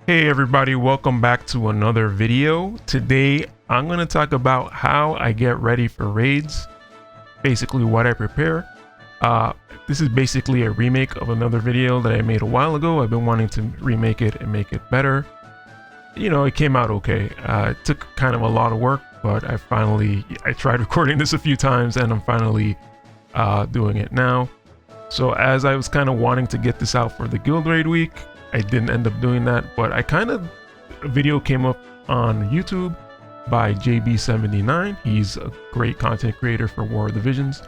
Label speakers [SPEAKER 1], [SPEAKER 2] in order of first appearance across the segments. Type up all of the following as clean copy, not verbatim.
[SPEAKER 1] Hey everybody, welcome back to another video. Today I'm going to talk about how I get ready for raids, basically what I prepare. This is basically a remake of another video that I made a while ago. I've been wanting to remake it and make it better. You know, it came out okay. It took kind of a lot of work, but I tried recording this a few times and I'm finally doing it now. So as I was kind of wanting to get this out for the guild raid week, I didn't end up doing that, but a video came up on YouTube by JB79. He's a great content creator for War of the Visions.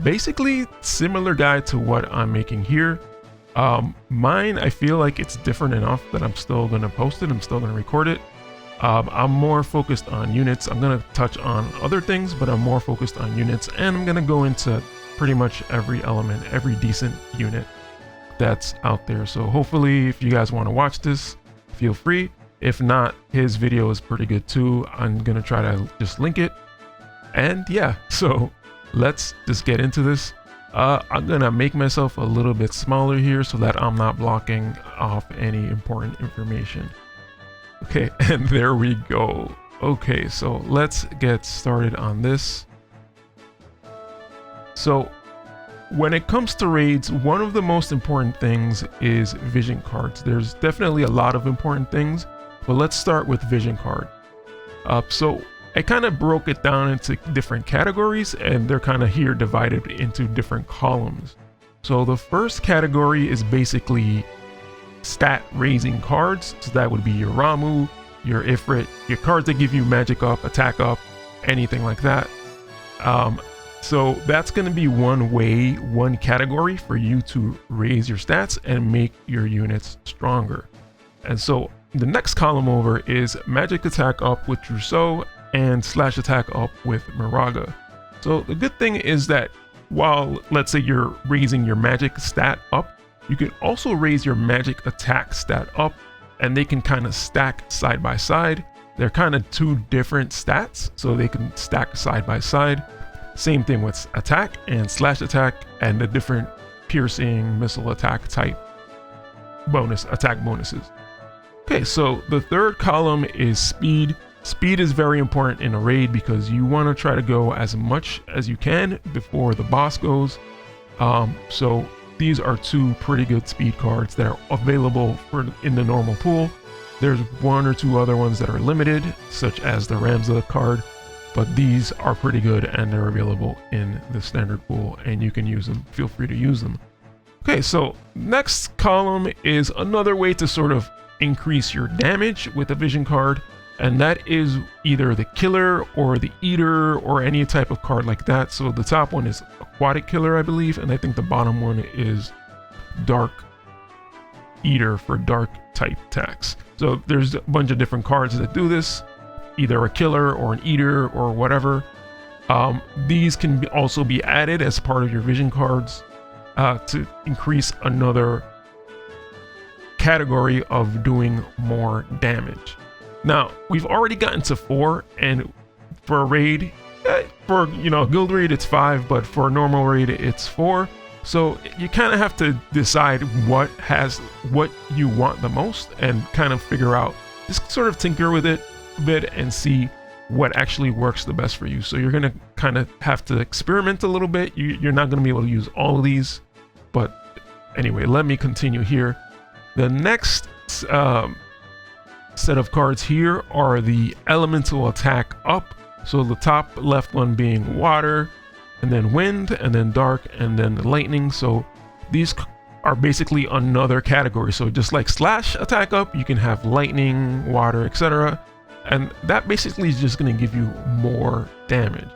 [SPEAKER 1] Basically similar guy to what I'm making here. Mine, I feel like it's different enough that I'm still going to post it. I'm still going to record it. I'm more focused on units. I'm going to touch on other things, but I'm more focused on units, and I'm going to go into pretty much every element, every decent unit that's out there. So hopefully if you guys want to watch this, feel free. If not, his video is pretty good too. I'm gonna try to just link it. And yeah, so let's just get into this. I'm gonna make myself a little bit smaller here so that I'm not blocking off any important information. Okay, and there we go. Okay, so let's get started on this. So when it comes to raids, one of the most important things is vision cards. There's definitely a lot of important things, but let's start with vision card. So I kind of broke it down into different categories, and they're kind of here divided into different columns. So the first category is basically stat raising cards. So that would be your Ramu, your Ifrit, your cards that give you magic up, attack up, anything like that. So that's going to be one category for you to raise your stats and make your units stronger. And so the next column over is magic attack up with Trousseau and slash attack up with Miraga. So the good thing is that while, let's say, you're raising your magic stat up, you can also raise your magic attack stat up, and they can kind of stack side by side. They're kind of two different stats, so they can stack side by side. Same thing with attack and slash attack and the different piercing missile attack type attack bonuses. Okay, so the third column is speed. Speed is very important in a raid because you want to try to go as much as you can before the boss goes. So these are two pretty good speed cards that are available in the normal pool. There's one or two other ones that are limited, such as the Ramza card, but these are pretty good and they're available in the standard pool and you can use them. Feel free to use them. Okay, so next column is another way to sort of increase your damage with a vision card, and that is either the killer or the eater or any type of card like that. So the top one is aquatic killer, I believe, and I think the bottom one is dark eater for dark type attacks. So there's a bunch of different cards that do this, either a killer or an eater or whatever. These can also be added as part of your vision cards to increase another category of doing more damage. Now, we've already gotten to 4, and for a raid, for guild raid it's 5, but for a normal raid it's 4. So you kind of have to decide what you want the most and kind of figure out, just sort of tinker with it a bit and see what actually works the best for you. So you're gonna kind of have to experiment a little bit. You're not gonna be able to use all of these, but anyway, let me continue here. The next set of cards here are the elemental attack up. So the top left one being water, and then wind, and then dark, and then lightning. So these are basically another category. So just like slash attack up, you can have lightning, water, etc. And that basically is just going to give you more damage.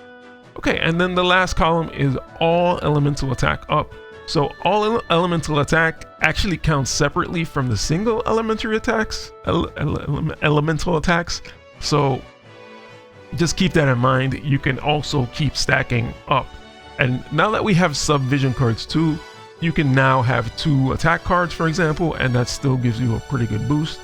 [SPEAKER 1] Okay, and then the last column is all elemental attack up. So all elemental attack actually counts separately from the single elementary attacks, elemental attacks. So just keep that in mind. You can also keep stacking up. And now that we have sub-vision cards too, you can now have 2 attack cards, for example, and that still gives you a pretty good boost.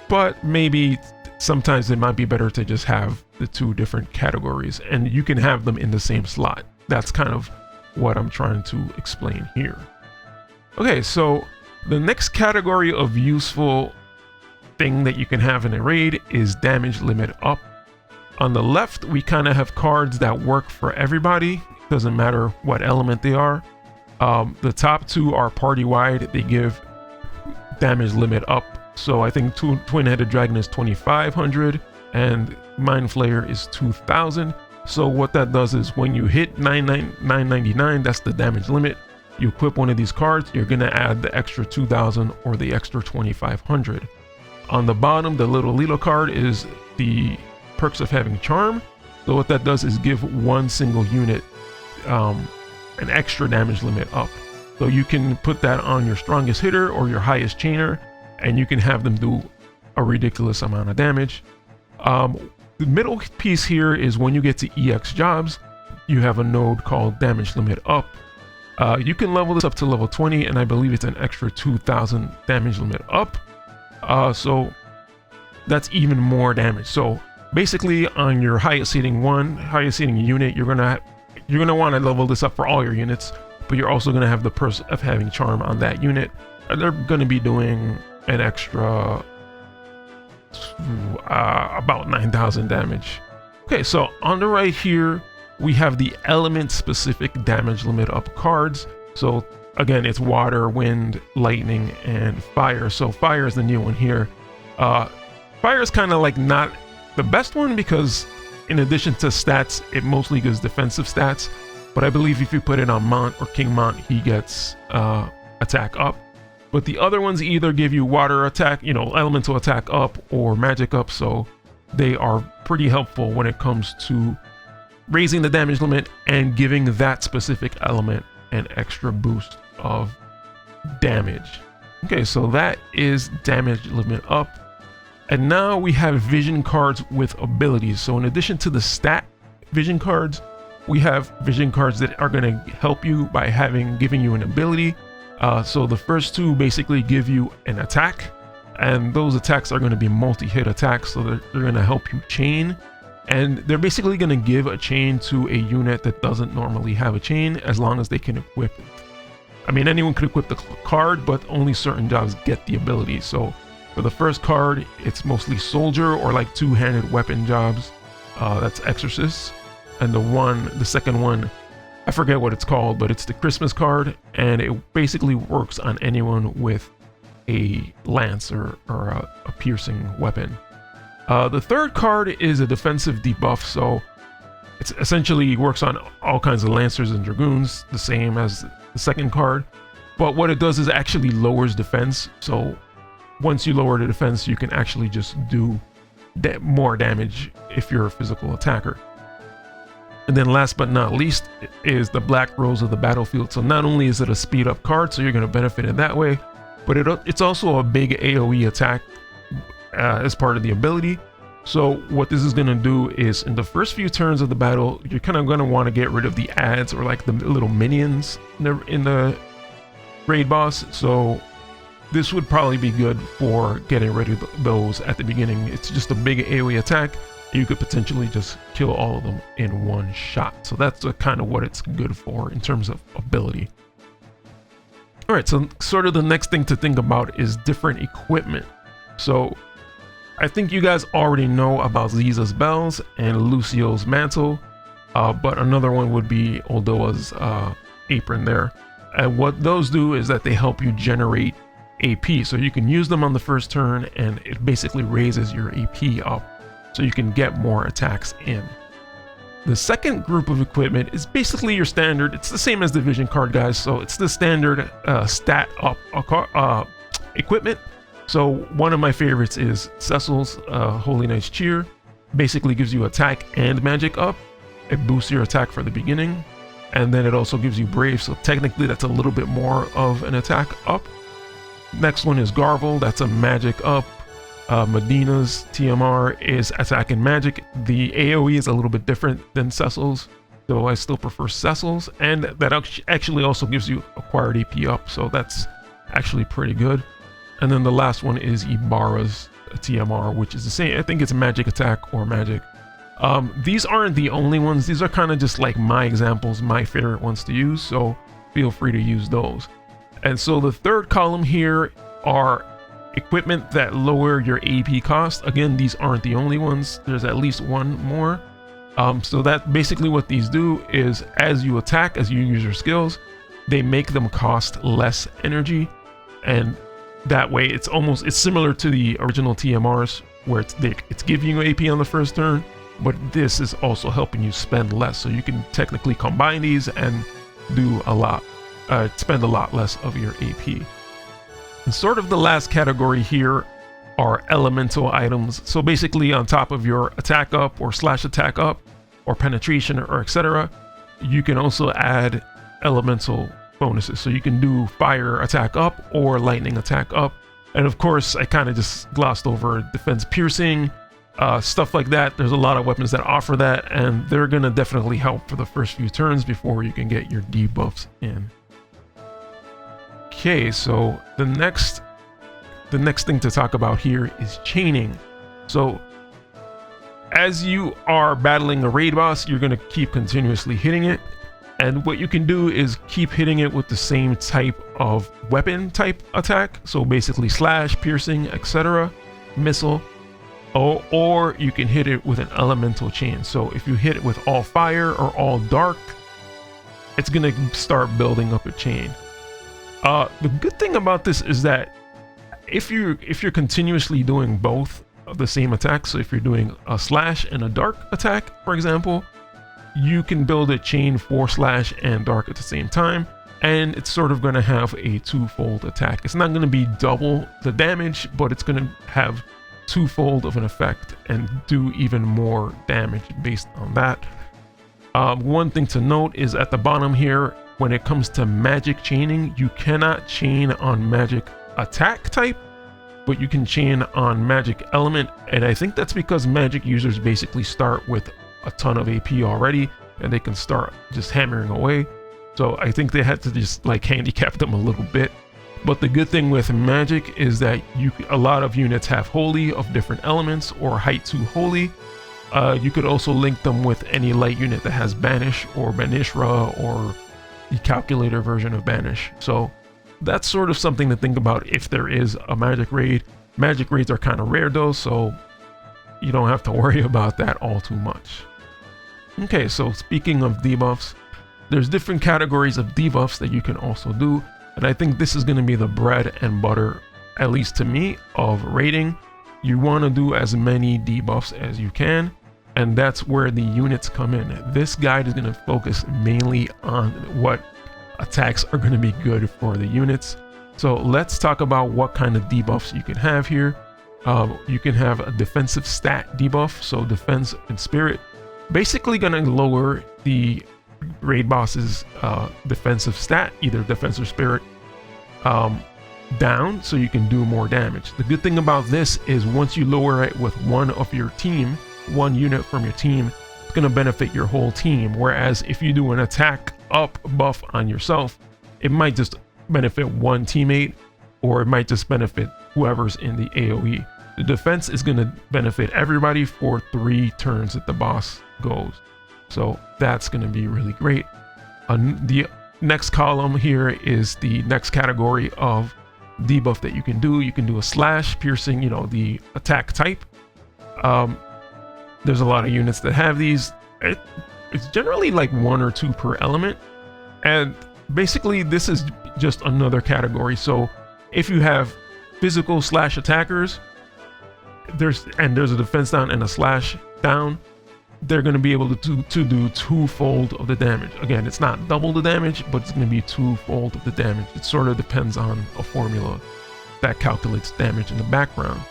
[SPEAKER 1] But maybe sometimes it might be better to just have the 2 different categories, and you can have them in the same slot. That's kind of what I'm trying to explain here. Okay, so the next category of useful thing that you can have in a raid is damage limit up. On the left, we kind of have cards that work for everybody. Doesn't matter what element they are. The top two are party-wide. They give damage limit up. So I think Twin-Headed Dragon is 2,500 and Mind Flayer is 2,000. So what that does is when you hit 999, that's the damage limit. You equip one of these cards, you're gonna add the extra 2,000 or the extra 2,500. On the bottom, the little Lilo card is the perks of having Charm. So what that does is give one single unit an extra damage limit up. So you can put that on your strongest hitter or your highest chainer, and you can have them do a ridiculous amount of damage. The middle piece here is when you get to EX jobs, you have a node called damage limit up. You can level this up to level 20, and I believe it's an extra 2,000 damage limit up. So that's even more damage. So basically on your highest hitting unit, you're gonna want to level this up for all your units, but you're also gonna have the perks of having Charm on that unit. They're gonna be doing an extra about 9,000 damage. Okay, so on the right here, we have the element specific damage limit up cards. So again, it's water, wind, lightning, and fire. So fire is the new one here. Fire is kind of like not the best one because in addition to stats, it mostly gives defensive stats. But I believe if you put it on Mont or King Mont, he gets attack up. But the other ones either give you water attack, elemental attack up or magic up. So they are pretty helpful when it comes to raising the damage limit and giving that specific element an extra boost of damage. Okay, so that is damage limit up. And now we have vision cards with abilities. So in addition to the stat vision cards, we have vision cards that are going to help you by giving you an ability. So the first two basically give you an attack, and those attacks are going to be multi-hit attacks. So they're going to help you chain, and they're basically going to give a chain to a unit that doesn't normally have a chain as long as they can equip it. I mean, anyone could equip the card, but only certain jobs get the ability. So for the first card, it's mostly soldier or like two-handed weapon jobs. That's Exorcist. And the second one, I forget what it's called, but it's the Christmas card, and it basically works on anyone with a lance or a piercing weapon. The third card is a defensive debuff, so it essentially works on all kinds of lancers and dragoons, the same as the second card. But what it does is it actually lowers defense. So once you lower the defense, you can actually just do more damage if you're a physical attacker. And then last but not least is the Black Rose of the Battlefield. So not only is it a speed up card, so you're going to benefit in that way, but it's also a big AoE attack as part of the ability. So what this is going to do is in the first few turns of the battle, you're kind of going to want to get rid of the ads or like the little minions in the raid boss. So this would probably be good for getting rid of those at the beginning. It's just a big AoE attack. You could potentially just kill all of them in one shot. So that's kind of what it's good for in terms of ability. All right, so sort of the next thing to think about is different equipment. So I think you guys already know about Ziza's bells and Lucio's mantle, but another one would be Oldoa's apron there. And what those do is that they help you generate AP. So you can use them on the first turn, and it basically raises your AP up, so you can get more attacks in. The second group of equipment is basically your standard. It's the same as the vision card, guys. So it's the standard stat up equipment. So one of my favorites is Cecil's Holy Knight's Cheer. Basically gives you attack and magic up. It boosts your attack for the beginning, and then it also gives you Brave. So technically that's a little bit more of an attack up. Next one is Garvel. That's a magic up. Medina's TMR is attack and magic. The AoE is a little bit different than Cecil's, so I still prefer Cecil's, and that actually also gives you acquired AP up, so that's actually pretty good. And then the last one is Ibarra's TMR, which is the same. I think it's magic attack or magic. These aren't the only ones. These are kind of just like my examples, my favorite ones to use, so feel free to use those. And so the third column here are equipment that lower your AP cost. Again, these aren't the only ones. There's at least one more. So that basically what these do is as you attack, as you use your skills, they make them cost less energy, and that way it's similar to the original TMRs where it's giving you AP on the first turn, but this is also helping you spend less. So you can technically combine these and do a lot, spend a lot less of your AP. And sort of the last category here are elemental items. So basically on top of your attack up or slash attack up or penetration or etc., you can also add elemental bonuses. So you can do fire attack up or lightning attack up. And of course, I kind of just glossed over defense piercing, stuff like that. There's a lot of weapons that offer that, and they're going to definitely help for the first few turns before you can get your debuffs in. Okay, so the next thing to talk about here is chaining. So as you are battling a raid boss, you're going to keep continuously hitting it. And what you can do is keep hitting it with the same type of weapon type attack. So basically slash, piercing, etc., missile, or you can hit it with an elemental chain. So if you hit it with all fire or all dark, it's going to start building up a chain. The good thing about this is that if you're continuously doing both of the same attack, so if you're doing a slash and a dark attack, for example, you can build a chain for slash and dark at the same time, and it's sort of going to have a twofold attack. It's not going to be double the damage, but it's going to have twofold of an effect and do even more damage based on that. One thing to note is at the bottom here, when it comes to magic chaining, you cannot chain on magic attack type, but you can chain on magic element, and I think that's because magic users basically start with a ton of AP already and they can start just hammering away. So I think they had to just like handicap them a little bit. But the good thing with magic is that a lot of units have holy of different elements or height to holy. You could also link them with any light unit that has banish or banishra or the calculator version of banish. So that's sort of something to think about if there is a magic raid. Magic raids are kind of rare though, so you don't have to worry about that all too much. Okay, so speaking of debuffs, there's different categories of debuffs that you can also do, and I think this is going to be the bread and butter, at least to me, of raiding. You want to do as many debuffs as you can, and that's where the units come in. This guide is going to focus mainly on what attacks are going to be good for the units. So let's talk about what kind of debuffs you can have here. You can have a defensive stat debuff, so defense and spirit, basically going to lower the raid boss's defensive stat, either defense or spirit, down so you can do more damage. The good thing about this is once you lower it with one of your team, one unit from your team, it's going to benefit your whole team. Whereas if you do an attack up buff on yourself, it might just benefit one teammate, or it might just benefit whoever's in the AoE. The defense is going to benefit everybody for 3 turns that the boss goes. So that's going to be really great. The next column here is the next category of debuff that you can do. You can do a slash, piercing, the attack type. There's a lot of units that have these. It's generally like 1 or 2 per element. And basically this is just another category. So if you have physical slash attackers, there's a defense down and a slash down, they're going to be able to do twofold of the damage. Again, it's not double the damage, but it's going to be twofold of the damage. It sort of depends on a formula that calculates damage in the background.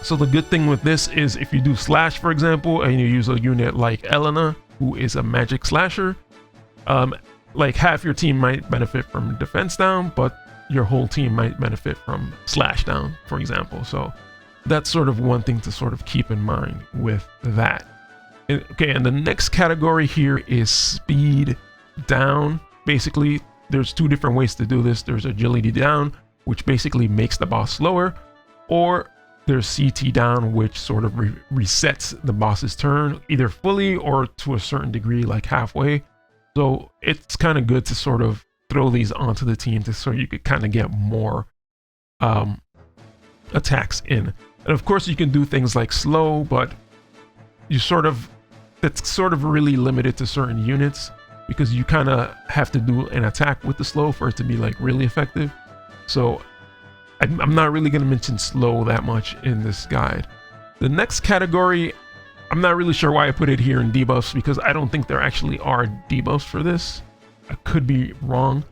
[SPEAKER 1] So the good thing with this is if you do slash, for example, and you use a unit like Elena, who is a magic slasher, like half your team might benefit from defense down, but your whole team might benefit from slash down, for example. So that's sort of one thing to sort of keep in mind with that. Okay, and the next category here is speed down. Basically, there's 2 different ways to do this. There's agility down, which basically makes the boss slower, or there's CT down, which sort of resets the boss's turn, either fully or to a certain degree, like halfway. So it's kind of good to sort of throw these onto the team so you could kind of get more attacks in. And of course you can do things like slow, but you that's sort of really limited to certain units, because you kind of have to do an attack with the slow for it to be like really effective. So I'm not really going to mention slow that much in this guide. The next category, I'm not really sure why I put it here in debuffs, because I don't think there actually are debuffs for this. I could be wrong,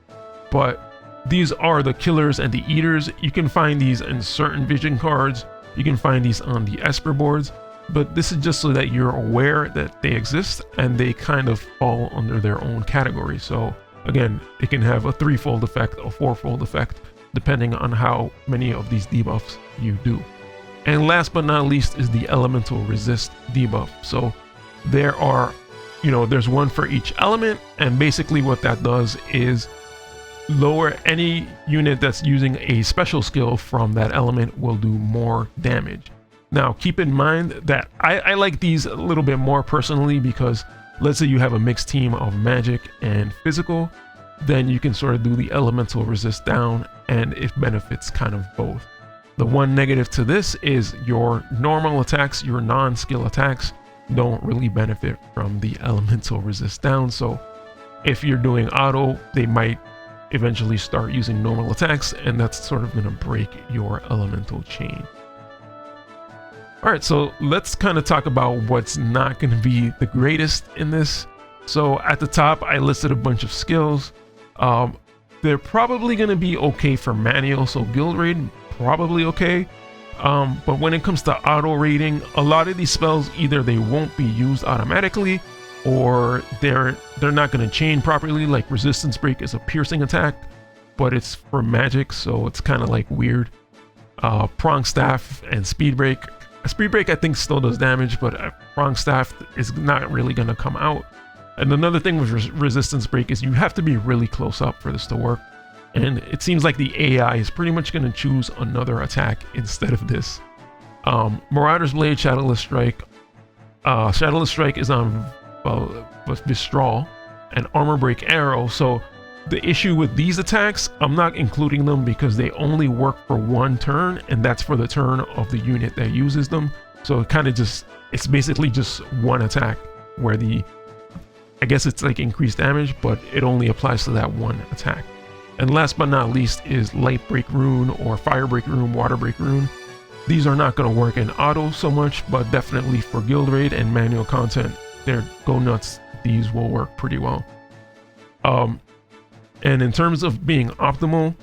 [SPEAKER 1] but these are the killers and the eaters. You can find these in certain vision cards. You can find these on the Esper boards, but this is just so that you're aware that they exist and they kind of fall under their own category. So again, it can have a 3-fold effect, a 4-fold effect, depending on how many of these debuffs you do. And last but not least is the elemental resist debuff. So there are, there's one for each element, and basically what that does is lower any unit that's using a special skill from that element will do more damage. Now keep in mind that I like these a little bit more personally, because let's say you have a mixed team of magic and physical, then you can sort of do the elemental resist down, and it benefits kind of both. The one negative to this is your normal attacks, your non-skill attacks, don't really benefit from the elemental resist down. So if you're doing auto, they might eventually start using normal attacks, and that's sort of going to break your elemental chain. All right, so let's kind of talk about what's not going to be the greatest in this. So at the top, I listed a bunch of skills. They're probably going to be okay for manual, so guild raid probably okay. But when it comes to auto raiding, a lot of these spells, either they won't be used automatically, or they're not going to chain properly. Like resistance break is a piercing attack, but it's for magic, so it's kind of like weird. Prong staff and speed break. Speed break I think still does damage, but prong staff is not really going to come out. And another thing with resistance break is you have to be really close up for this to work. And it seems like the AI is pretty much going to choose another attack instead of this. Marauder's Blade, Shadowless Strike. Shadowless Strike is on Vistral, and Armor Break Arrow. So the issue with these attacks, I'm not including them because they only work for one turn, and that's for the turn of the unit that uses them. So it kind of it's basically just one attack where I guess it's like increased damage, but it only applies to that one attack. And last but not least is Light Break Rune or Fire Break Rune, Water Break Rune. These are not going to work in auto so much, but definitely for guild raid and manual content, they're go nuts. These will work pretty well. And in terms of being optimal,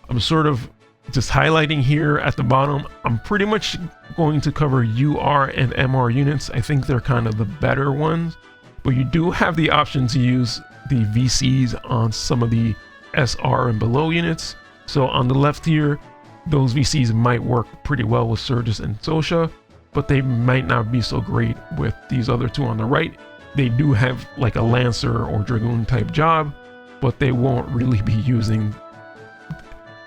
[SPEAKER 1] I'm sort of just highlighting here at the bottom. I'm pretty much going to cover UR and MR units. I think they're kind of the better ones, but you do have the option to use the VCs on some of the SR and below units. So on the left here, those VCs might work pretty well with Surges and Sosha, but they might not be so great with these other two on the right. They do have like a Lancer or Dragoon type job, but they won't really be using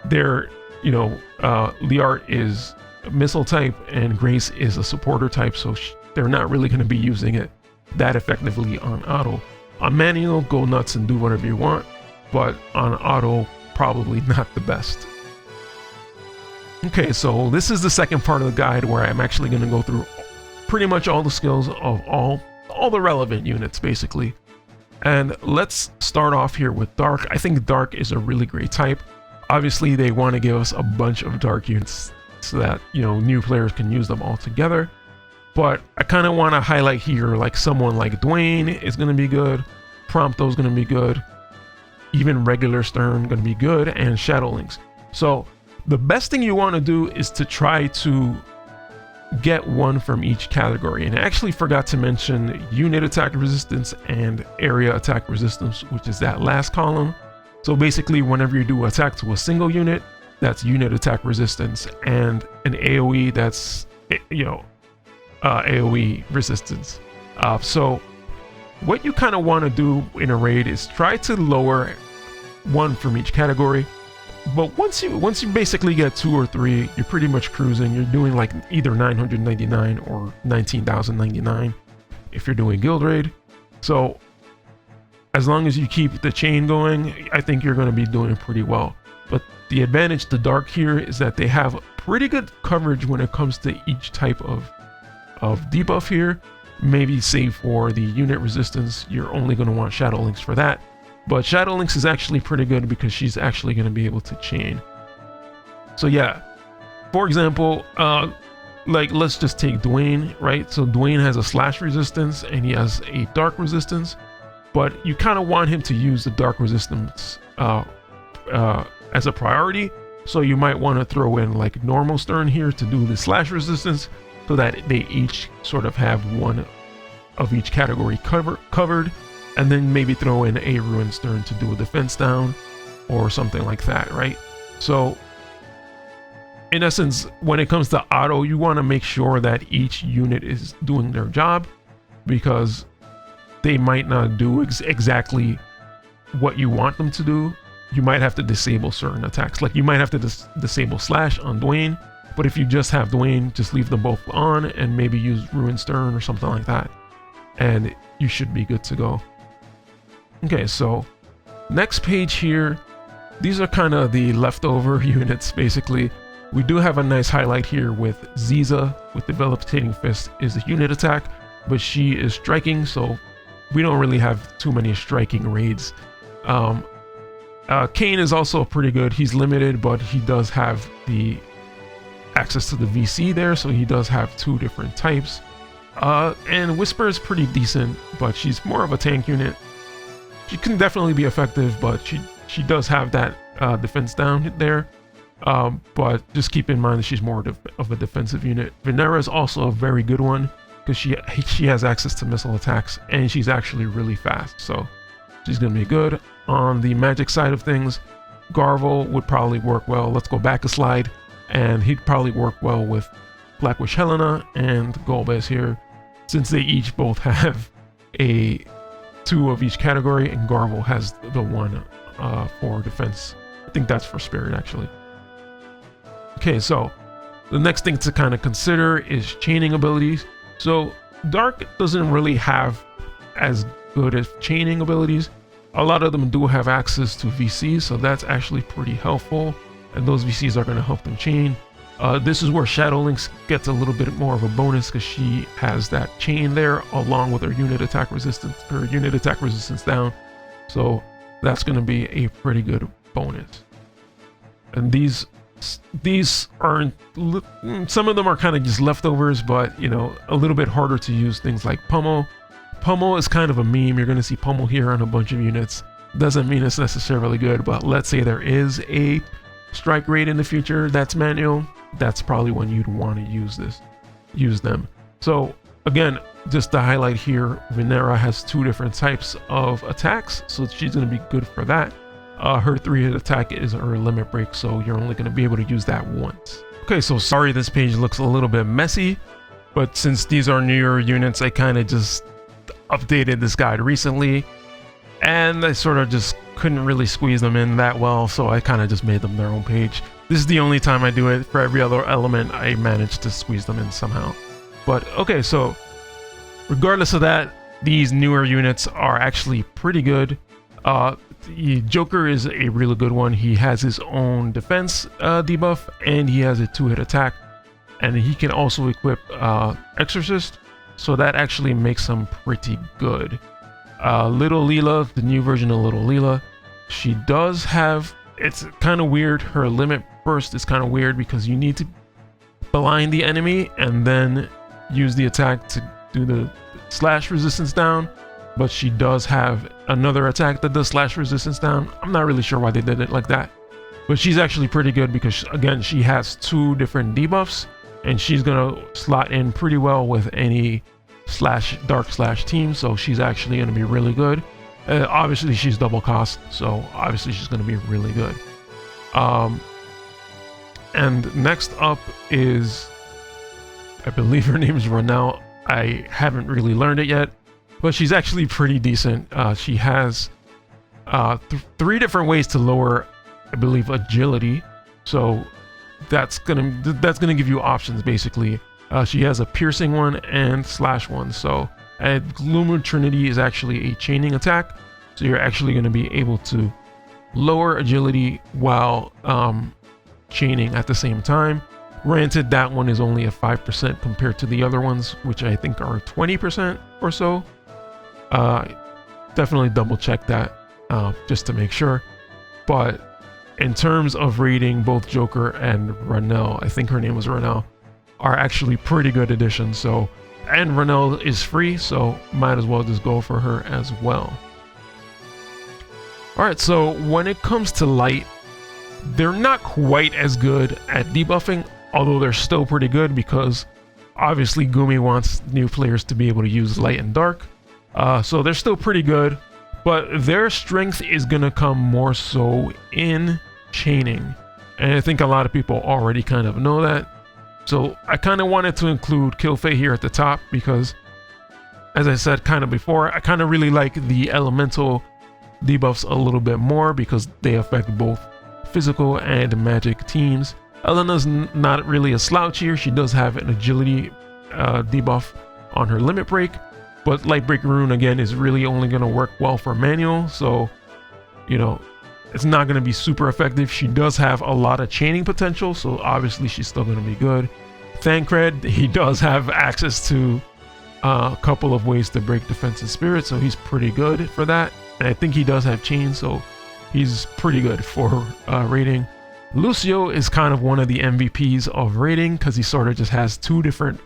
[SPEAKER 1] their, Liart is a missile type and Grace is a supporter type, so they're not really going to be using it that effectively on auto. On manual, go nuts and do whatever you want, but on auto, probably not the best. Okay, so this is the second part of the guide where I'm actually going to go through pretty much all the skills of all the relevant units, basically. And let's start off here with Dark. I think Dark is a really great type. Obviously, they want to give us a bunch of Dark units so that, new players can use them all together. But I kind of want to highlight here, like someone like Dwayne is going to be good. Prompto's going to be good. Even regular Stern going to be good, and Shadowlings. So the best thing you want to do is to try to get one from each category. And I actually forgot to mention unit attack resistance and area attack resistance, which is that last column. So basically, whenever you do attack to a single unit, that's unit attack resistance, and an AoE, that's AoE resistance. So what you kind of want to do in a raid is try to lower one from each category. But once you basically get 2 or 3, you're pretty much cruising. You're doing like either 999 or 19,099 if you're doing guild raid. So as long as you keep the chain going, I think you're going to be doing pretty well. But The advantage to Dark here is that they have pretty good coverage when it comes to each type of debuff here. Maybe save for the unit resistance, you're only going to want Shadow Lynx for that. But Shadow Lynx is actually pretty good because she's actually going to be able to chain. So yeah, for example, like let's just take Dwayne, right? So Dwayne has a slash resistance and he has a dark resistance, but you kind of want him to use the dark resistance as a priority. So you might want to throw in like normal Stern here to do the slash resistance, so that they each sort of have one of each category covered, and then maybe throw in a Ruin Stern to do a defense down or something like that, right? So in essence, when it comes to auto, you want to make sure that each unit is doing their job, because they might not do exactly what you want them to do. You might have to disable certain attacks, like you might have to disable slash on Dwayne, but if you just have Dwayne, just leave them both on and maybe use Ruin Stern or something like that, and you should be good to go. Okay, so next page here, these are kind of the leftover units basically. We do have a nice highlight here with Ziza with Debilitating Fist is a unit attack, but she is striking, so we don't really have too many striking raids. Kane is also pretty good. He's limited, but he does have the access to the VC there, so he does have two different types. And Whisper is pretty decent, but she's more of a tank unit. She can definitely be effective, but she does have that defense down there. But just keep in mind that she's more of a defensive unit. Venera is also a very good one because she has access to missile attacks, and she's actually really fast, so she's gonna be good. On the magic side of things, Garvel would probably work well. Let's go back a slide, and he'd probably work well with Black Witch Helena and Golbez here, since they each both have a 2 of each category, and Garvel has the 1 for defense. I think that's for Spirit actually. Okay, so the next thing to kind of consider is chaining abilities. So Dark doesn't really have as good as chaining abilities. A lot of them do have access to VCs, so that's actually pretty helpful, and those VCs are going to help them chain. This is where Shadow Lynx gets a little bit more of a bonus because she has that chain there along with her unit attack resistance down, so that's going to be a pretty good bonus. And these aren't, some of them are kind of just leftovers, but you know, a little bit harder to use. Things like Pummel. Pummel is kind of a meme. You're going to see Pummel here on a bunch of units. Doesn't mean it's necessarily good, but let's say there is a strike rate in the future that's manual, that's probably when you'd want to use them. So again, just to highlight here, Venera has 2 different types of attacks, so she's going to be good for that. Her 3-hit attack is her limit break, so you're only going to be able to use that once. Okay, so sorry this page looks a little bit messy, but since these are newer units, I kind of just updated this guide recently, and I sort of just couldn't really squeeze them in that well, so I kind of just made them their own page. This is the only time I do it. For every other element, I managed to squeeze them in somehow. But okay, so regardless of that, these newer units are actually pretty good. The Joker is a really good one. He has his own defense debuff, and he has a 2-hit attack, and he can also equip Exorcist, so that actually makes him pretty good. Little Leela, the new version of Little Leela, she does have, it's kind of weird, her limit burst is kind of weird because you need to blind the enemy and then use the attack to do the slash resistance down, but she does have another attack that does slash resistance down. I'm not really sure why they did it like that, but she's actually pretty good because again, she has 2 different debuffs, and she's gonna slot in pretty well with any dark slash team, so she's actually going to be really good. Obviously she's double cost, so obviously she's going to be really good. And next up is, I believe her name is Ronell. I haven't really learned it yet, but she's actually pretty decent. She has 3 different ways to lower, I believe, agility, so that's gonna give you options basically. She has a piercing one and slash one. So Gloomer Trinity is actually a chaining attack, so you're actually going to be able to lower agility while chaining at the same time. Granted, that one is only a 5% compared to the other ones, which I think are 20% or so. Definitely double check that just to make sure. But in terms of rating, both Joker and Ranelle, I think her name was Ranelle, are actually pretty good additions. So, and Ranelle is free, so might as well just go for her as well. All right, so when it comes to light, they're not quite as good at debuffing, although they're still pretty good because obviously Gumi wants new players to be able to use light and dark. So they're still pretty good, but their strength is gonna come more so in chaining. And I think a lot of people already kind of know that. So I kind of wanted to include KelThaFunkee here at the top because, as I said kind of before, I kind of really like the elemental debuffs a little bit more because they affect both physical and magic teams. Elena's not really a slouch here. She does have an agility debuff on her limit break, but light break rune again is really only going to work well for manual, so you know it's not going to be super effective. She does have a lot of chaining potential, so obviously she's still going to be good. Thancred, he does have access to a couple of ways to break defensive spirit, so he's pretty good for that. And I think he does have chain, so he's pretty good for rating. Lucio is kind of one of the MVPs of rating because he sort of just has two different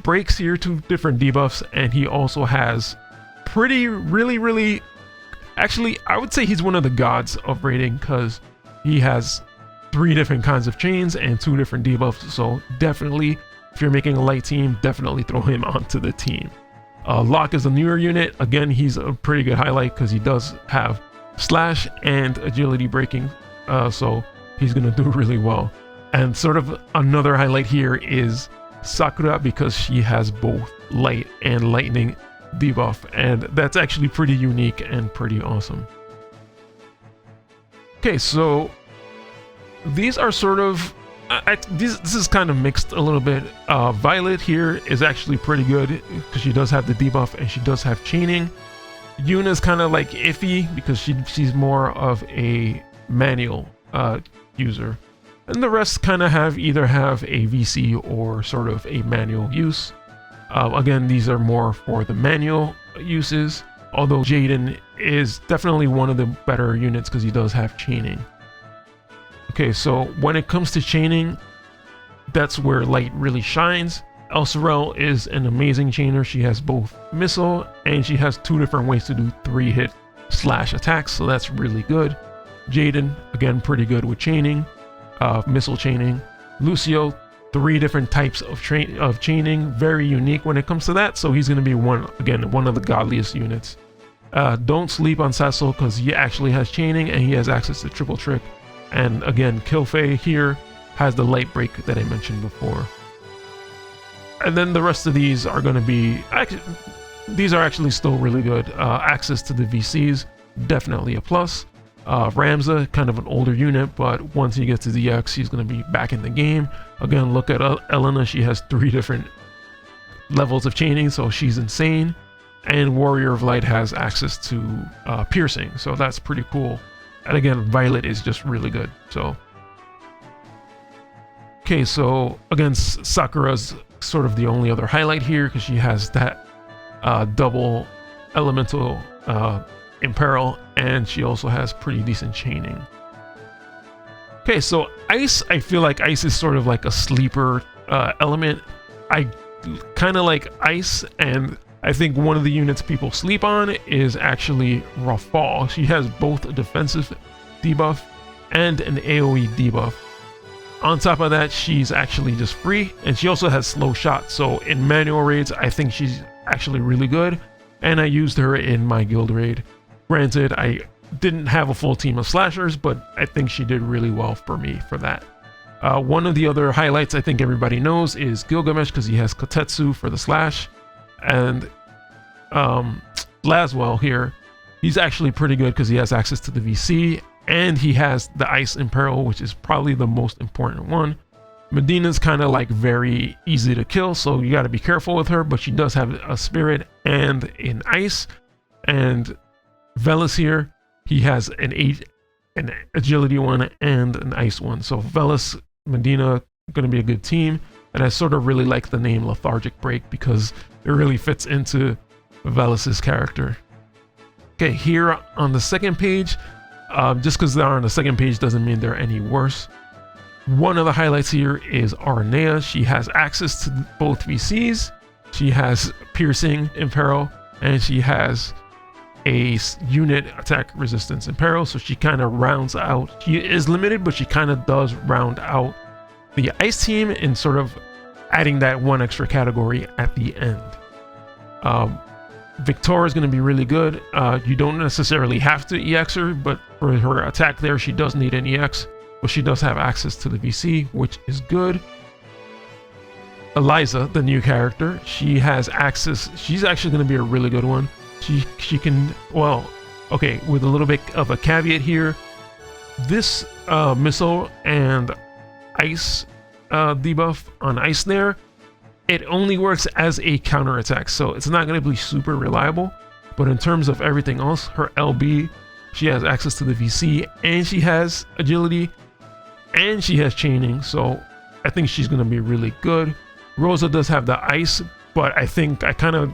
[SPEAKER 1] breaks here, two different debuffs, and he also has really actually I would say he's one of the gods of rating because he has 3 different kinds of chains and 2 different debuffs. So definitely, if you're making a light team, definitely throw him onto the team. Locke is a newer unit. Again, he's a pretty good highlight because he does have slash and agility breaking, so he's gonna do really well. And sort of another highlight here is Sakura because she has both light and lightning debuff, and that's actually pretty unique and pretty awesome. Okay, so these are sort of this is kind of mixed a little bit. Violet here is actually pretty good because she does have the debuff and she does have chaining. Yuna's kind of like iffy because she's more of a manual user, and the rest kind of either have a VC or sort of a manual use. Again, these are more for the manual uses, although Jaden is definitely one of the better units because he does have chaining. Okay, so when it comes to chaining, that's where light really shines. Elsorel is an amazing chainer. She has both missile and she has 2 different ways to do 3-hit slash attacks, so that's really good. Jaden, again, pretty good with chaining, missile chaining. Lucio, 3 different types of chaining, very unique when it comes to that, so he's going to be one of the godliest units. Don't sleep on Cecil because he actually has chaining and he has access to triple trick. And again, KelThaFunkee here has the light break that I mentioned before. And then the rest of these are going to be, these are actually still really good. Access to the VCs, definitely a plus. Ramza, kind of an older unit, but once he gets to DX, he's going to be back in the game. Again, look at Elena. She has 3 different levels of chaining, so she's insane. And Warrior of Light has access to piercing, so that's pretty cool. And again, Violet is just really good. So, okay, so again, Sakura's sort of the only other highlight here because she has that double elemental imperil, and she also has pretty decent chaining. Okay, so Ice, I feel like Ice is sort of like a sleeper element. I kind of like Ice, and I think one of the units people sleep on is actually Rafal. She has both a defensive debuff and an AoE debuff. On top of that, she's actually just free, and she also has slow shot. So in manual raids, I think she's actually really good, and I used her in my guild raid. Granted, I didn't have a full team of slashers, but I think she did really well for me for that. One of the other highlights I think everybody knows is Gilgamesh because he has Kotetsu for the slash. And Laswell here, he's actually pretty good because he has access to the VC and he has the Ice Imperil, which is probably the most important one. Medina's kind of like very easy to kill, so you got to be careful with her, but she does have a spirit and an ice. And Velas here, he has an an agility one and an ice one. So Velas, Medina, going to be a good team. And I sort of really like the name Lethargic Break because it really fits into Velas's character. Okay, here on the second page, just because they're on the second page doesn't mean they're any worse. One of the highlights here is Arnea. She has access to both VCs. She has piercing in peril, and she has a unit attack resistance in peril. So she kind of rounds out. She is limited, but she kind of does round out the ice team in sort of adding that one extra category at the end. Victoria is going to be really good. You don't necessarily have to EX her, but for her attack there, she does need an EX. But she does have access to the VC, which is good. Eliza, the new character, she has access. She's actually going to be a really good one. She can, well, okay, with a little bit of a caveat here. This missile and ice debuff on ice there, it only works as a counter attack, so it's not going to be super reliable. But in terms of everything else, her LB, she has access to the VC, and she has agility, and she has chaining, so I think she's going to be really good. Rosa does have the ice, but I think I kind of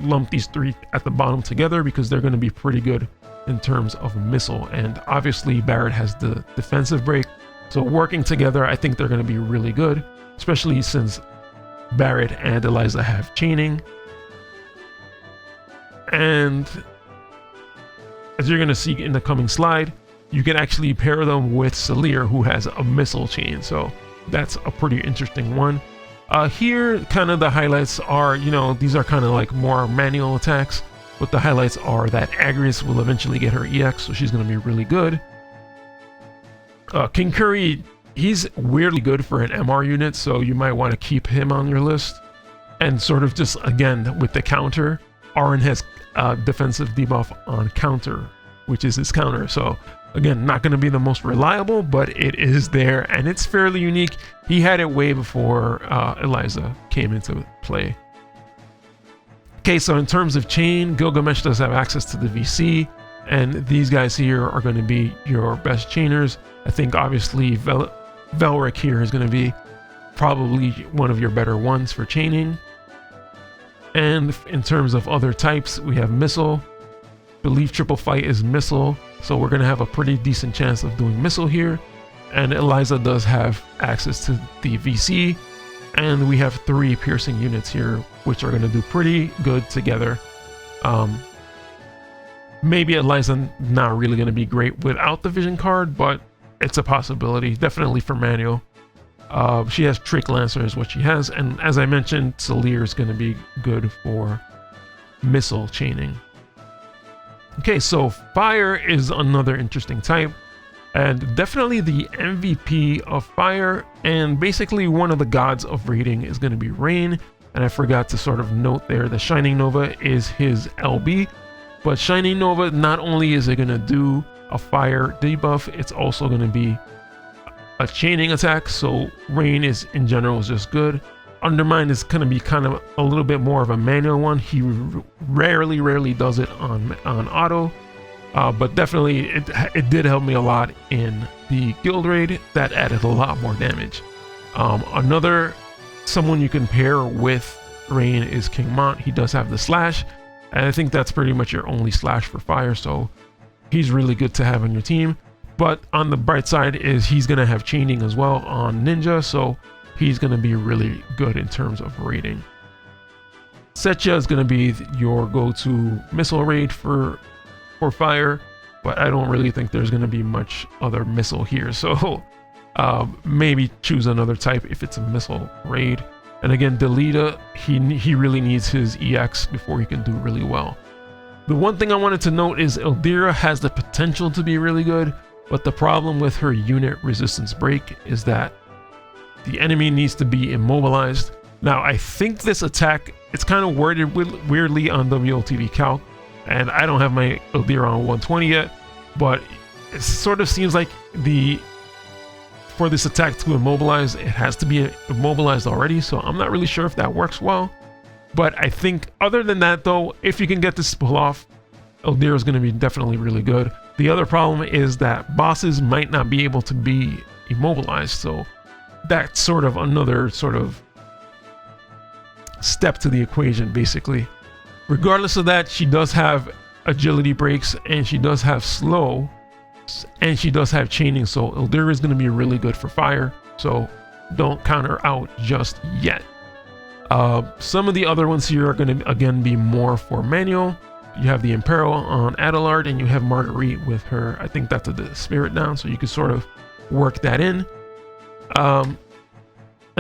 [SPEAKER 1] lumped these three at the bottom together because they're going to be pretty good in terms of missile. And obviously Barrett has the defensive break, so working together I think they're going to be really good, especially since Barrett and Eliza have chaining. And as you're going to see in the coming slide, you can actually pair them with Salir, who has a missile chain, so that's a pretty interesting one. Here, kind of the highlights are, you know, these are kind of like more manual attacks, but the highlights are that Agrius will eventually get her EX, so she's going to be really good. King Curry, he's weirdly good for an MR unit, so you might want to keep him on your list. And sort of just, again, with the counter, Aaron has defensive debuff on counter, which is his counter, so again, not going to be the most reliable, but it is there, and it's fairly unique. He had it way before Eliza came into play. Okay, so in terms of chain, Gilgamesh does have access to the VC, and these guys here are going to be your best chainers. I think obviously Velric here is going to be probably one of your better ones for chaining. And in terms of other types, we have missile. Believe triple fight is missile, so we're going to have a pretty decent chance of doing missile here. And Eliza does have access to the VC, and we have 3 piercing units here, which are going to do pretty good together. Maybe Eliza not really going to be great without the vision card, but it's a possibility, definitely for manual. She has Trick Lancer is what she has, and as I mentioned, Salir is going to be good for missile chaining. Okay, so fire is another interesting type, and definitely the MVP of fire, and basically one of the gods of raiding is going to be Rain. And I forgot to sort of note there that Shining Nova is his LB, but Shining Nova, not only is it going to do a fire debuff, it's also going to be a chaining attack, so Rain is in general is just good. Undermine is going to be kind of a little bit more of a manual one. He rarely does it on auto, but definitely it did help me a lot in the guild raid. That added a lot more damage. Another someone you can pair with Rain is King Mont. He does have the slash, and I think that's pretty much your only slash for fire, so he's really good to have on your team. But on the bright side is he's going to have chaining as well on Ninja, so he's going to be really good in terms of raiding. Setya is going to be your go-to missile raid for fire, but I don't really think there's going to be much other missile here, so maybe choose another type if it's a missile raid. And again, Delita, he really needs his EX before he can do really well. The one thing I wanted to note is Eldira has the potential to be really good, but the problem with her unit resistance break is that the enemy needs to be immobilized. Now, I think this attack, it's kind of worded weirdly on WotV Calc, and I don't have my Eldira on 120 yet, but it sort of seems like for this attack to immobilize, it has to be immobilized already, so I'm not really sure if that works well. But I think other than that though, if you can get this pull off, Eldir is going to be definitely really good. The other problem is that bosses might not be able to be immobilized, so that's sort of another sort of step to the equation, basically. Regardless of that, she does have agility breaks, and she does have slow, and she does have chaining, so Eldir is going to be really good for fire, so don't count her out just yet. Some of the other ones here are going to again be more for manual. You have the Imperil on Adelard, and you have Marguerite with her, I think that's the spirit down, so you can sort of work that in. And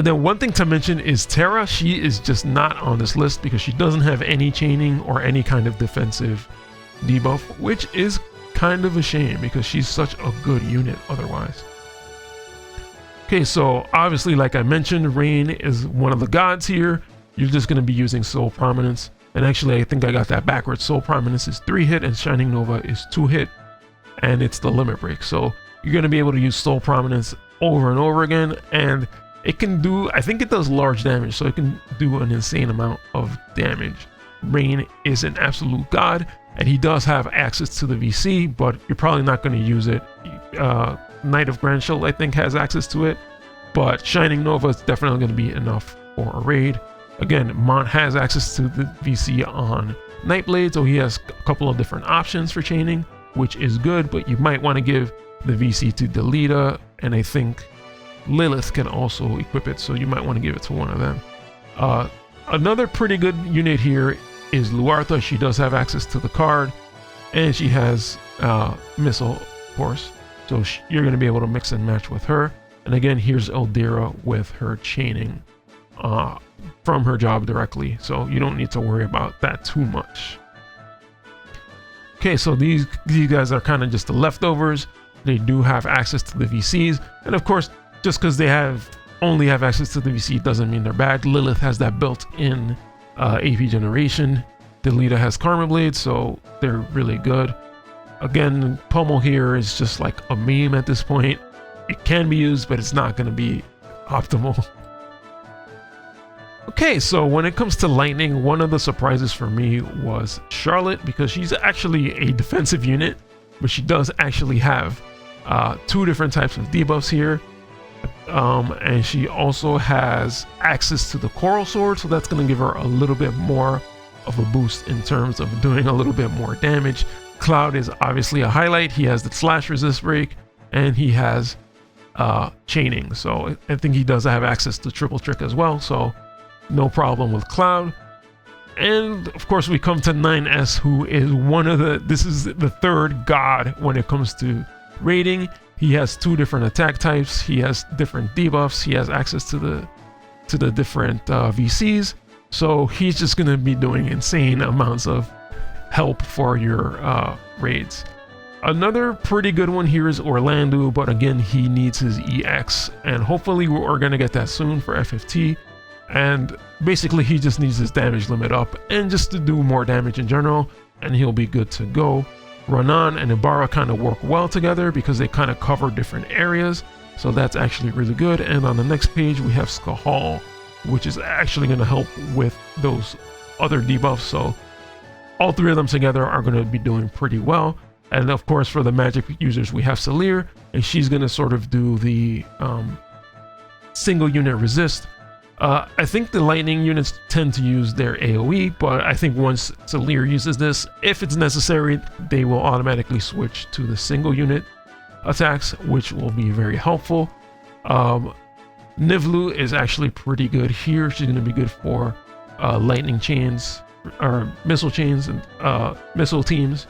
[SPEAKER 1] then one thing to mention is Terra. She is just not on this list because she doesn't have any chaining or any kind of defensive debuff, which is kind of a shame because she's such a good unit otherwise. Okay, so obviously, like I mentioned, Rain is one of the gods here. You're just going to be using Soul Prominence. And actually, I think I got that backwards. Soul Prominence is 3 hit and Shining Nova is 2 hit. And it's the limit break. So you're going to be able to use Soul Prominence over and over again. And it can do, I think it does large damage. So it can do an insane amount of damage. Rain is an absolute god. And he does have access to the VC, but you're probably not going to use it. Knight of Grandshield, I think, has access to it. But Shining Nova is definitely going to be enough for a raid. Again, Mont has access to the VC on Nightblade, so he has a couple of different options for chaining, which is good, but you might want to give the VC to Delita, and I think Lilith can also equip it, so you might want to give it to one of them. Another pretty good unit here is Luartha. She does have access to the card, and she has Missile, of course, so you're going to be able to mix and match with her. And again, here's Eldira with her chaining from her job directly, so you don't need to worry about that too much. Okay, so these guys are kind of just the leftovers. They do have access to the VCs, and of course, just because they only have access to the VC doesn't mean they're bad. Lilith has that built-in AP generation. Delita has Karma Blade, so they're really good. Again, Pummel here is just like a meme at this point. It can be used, but it's not going to be optimal. Okay, so when it comes to lightning, one of the surprises for me was Charlotte, because she's actually a defensive unit, but she does actually have 2 different types of debuffs here. And she also has access to the Coral Sword, so that's going to give her a little bit more of a boost in terms of doing a little bit more damage. Cloud is obviously a highlight. He has the slash resist break, and he has chaining, so I think he does have access to triple trick as well, so no problem with Cloud. And of course we come to 9S, who is this is the third god when it comes to raiding. He has 2 different attack types, he has different debuffs, he has access to the different VCs, so he's just going to be doing insane amounts of help for your raids. Another pretty good one here is Orlando, but again, he needs his EX, and hopefully we're going to get that soon for FFT. And basically, he just needs his damage limit up and just to do more damage in general, and he'll be good to go. Ranan and Ibarra kind of work well together because they kind of cover different areas, so that's actually really good. And on the next page, we have Skahal, which is actually going to help with those other debuffs, so all 3 of them together are going to be doing pretty well. And of course, for the magic users, we have Salir, and she's going to sort of do the single unit resist. I think the lightning units tend to use their AoE, but I think once Salir uses this, if it's necessary, they will automatically switch to the single unit attacks, which will be very helpful. Nivlu is actually pretty good here. She's going to be good for lightning chains or missile chains and missile teams.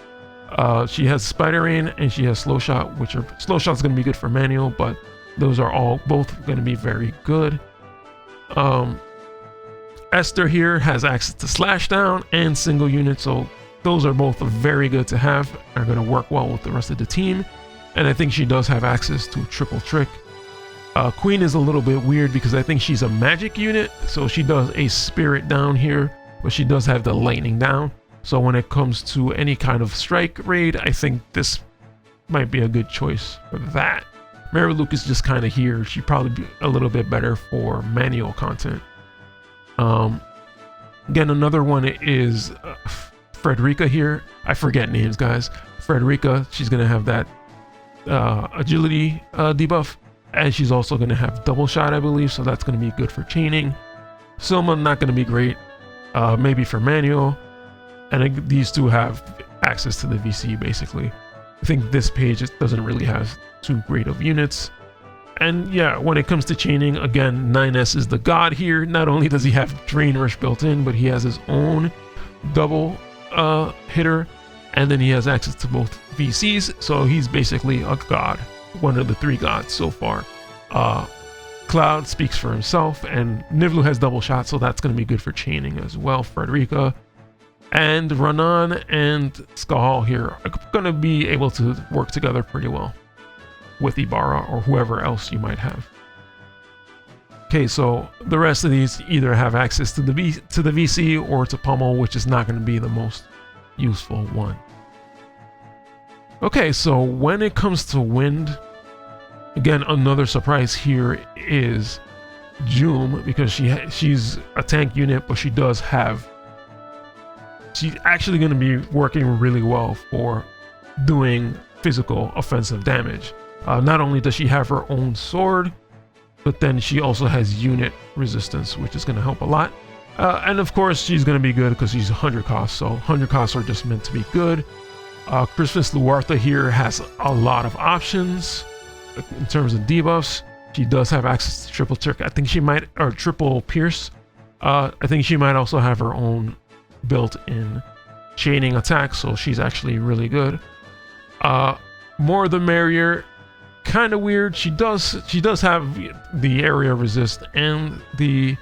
[SPEAKER 1] She has Spider Rain and she has Slow Shot, Slow Shot's going to be good for manual, but those are both going to be very good. Esther here has access to slash down and single unit, so those are both very good to have, are going to work well with the rest of the team. And I think she does have access to triple trick. Queen is a little bit weird because I think she's a magic unit, so she does a spirit down here, but she does have the lightning down. So when it comes to any kind of strike raid, I think this might be a good choice for that. Mary Luke is just kind of here. She'd probably be a little bit better for manual content. Again, another one is Frederica here. I forget names, guys. Frederica, she's going to have that agility debuff, and she's also going to have double shot, I believe, so that's going to be good for chaining. Silma, not going to be great, maybe for manual, and these two have access to the VC, basically. I think this page doesn't really have too great of units. And yeah, when it comes to chaining, again, 9S is the god here. Not only does he have Drain Rush built in, but he has his own double hitter, and then he has access to both VCs, so he's basically a god, one of the 3 gods so far. Cloud speaks for himself, and Nivlu has double shot, so that's going to be good for chaining as well. Frederica and Ranan and Skahal here are going to be able to work together pretty well with Ibarra or whoever else you might have. Okay, so the rest of these either have access to the VC or to Pummel, which is not going to be the most useful one. Okay, so when it comes to wind, again, another surprise here is Joom, because she's a tank unit, but she's actually going to be working really well for doing physical offensive damage. Not only does she have her own sword, but then she also has unit resistance, which is going to help a lot. And of course, she's going to be good because she's 100 costs, so 100 costs are just meant to be good. Christmas Luartha here has a lot of options in terms of debuffs. She does have access to triple trick. I think she might, or triple pierce. I think she might also have her own built-in chaining attack, so she's actually really good. More the merrier. Kind of weird. She does have the area resist and the